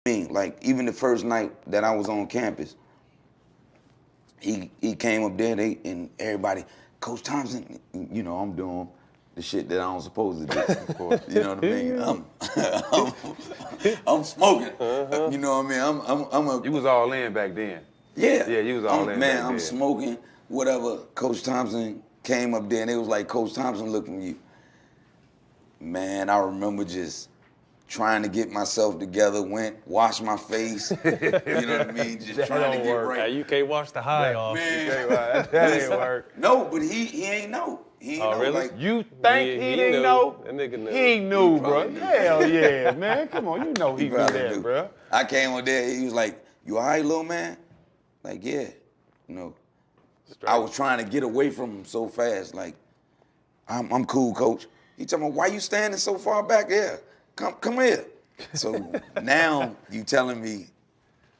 Like, even the first night that I was on campus, he came up there and everybody, Coach Thompson, you know, I'm doing the shit that I don't supposed to do. Of course. You know what I mean? I'm smoking. You know what I mean? You was all in back then. Yeah. Yeah, you was all in man, back I'm then. smoking, whatever. Coach Thompson came up there and it was like, Coach Thompson looking at you. Man, I remember just trying to get myself together, washed my face. You know what I mean? Just trying to get right. Now, you can't wash the high off. Man, that ain't work. No, but he ain't know. He ain't know. Really? Like, You think he didn't know? That nigga knew. He knew, bro. knew. Hell yeah, man. Come on, you know he knew probably that, knew. bro. I came up there, he was like, "You all right, little man?" Like, yeah. You know, I was trying to get away from him so fast. Like, I'm cool, coach. He told me, "Why you standing so far back here? Come here." So now you telling me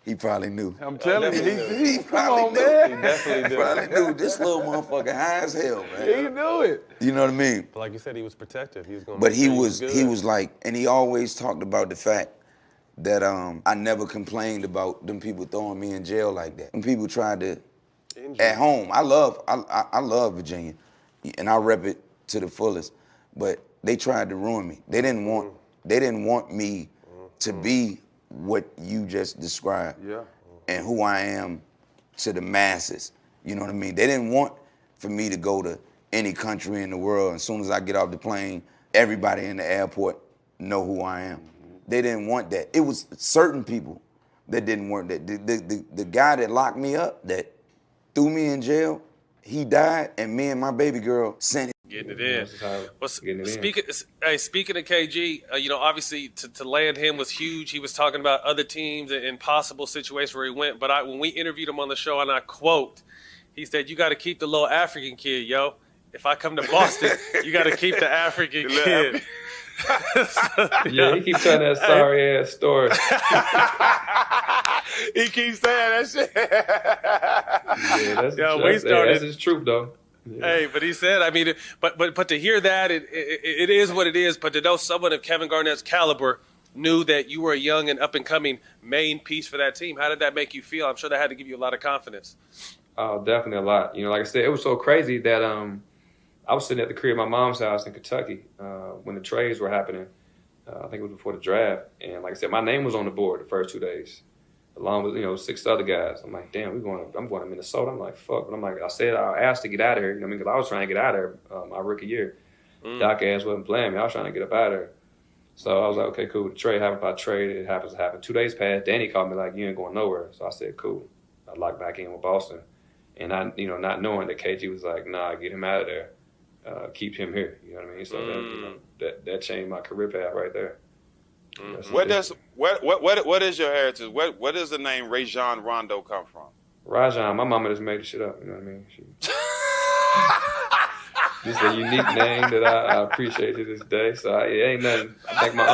he probably knew. I'm telling you, He come probably on, knew. man. He definitely did. Probably knew. This little motherfucker high as hell, man. He knew it. You know what I mean? But like you said, he was protective. He was going. But he was like, and he always talked about the fact that I never complained about them people throwing me in jail like that. When people tried to, at home, I love Virginia, and I rep it to the fullest. But they tried to ruin me. They didn't want me to be what you just described. Yeah. And who I am to the masses. You know what I mean? They didn't want for me to go to any country in the world. As soon as I get off the plane, everybody in the airport know who I am. They didn't want that. It was certain people that didn't want that. The guy that locked me up, that threw me in jail, he died, and me and my baby girl sent him. Getting it in. Well, speaking of KG, you know, obviously to land him was huge. He was talking about other teams and possible situations where he went. But when we interviewed him on the show, and I quote, he said, "You got to keep the little African kid, yo. If I come to Boston, you got to keep the African kid." Yeah, he keeps telling that sorry ass story. He keeps saying that shit. Yeah, that's his truth though. Yeah. Hey, but he said, I mean, but to hear that, it is what it is. But to know someone of Kevin Garnett's caliber knew that you were a young and up and coming main piece for that team, how did that make you feel? I'm sure that had to give you a lot of confidence. Oh, definitely a lot. You know, like I said, it was so crazy that I was sitting at the crib at my mom's house in Kentucky when the trades were happening. I think it was before the draft, and like I said, my name was on the board the first 2 days, along with 6 other guys. I'm like, damn, I'm going to Minnesota. I'm like, fuck. But I'm like, I asked to get out of here. You know what I mean? Because I was trying to get out of there my rookie year. Doc ass wasn't playing me. I was trying to get up out of there. So I was like, okay, cool. The trade happened. If I trade, it happens to happen. 2 days passed. Danny called me like, you ain't going nowhere. So I said, cool. I locked back in with Boston, and not knowing that KG was like, nah, get him out of there. Keep him here. You know what I mean? So that changed my career path right there. What is your heritage? Where does the name Rajon Rondo come from? Rajon, my mama just made the shit up. You know what I mean? This is a unique name that I appreciate to this day. So it ain't nothing. I think my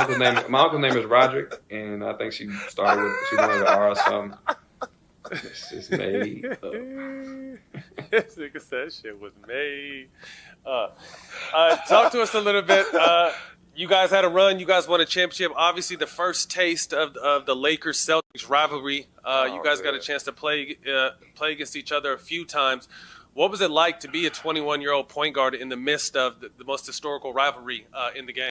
uncle's name is Roderick, and I think she wanted an R or something. It's just made up. This nigga said that shit was made. Talk to us a little bit. You guys had a run. You guys won a championship. Obviously, the first taste of the Lakers-Celtics rivalry. You guys got a chance to play against each other a few times. What was it like to be a 21-year-old point guard in the midst of the most historical rivalry in the game?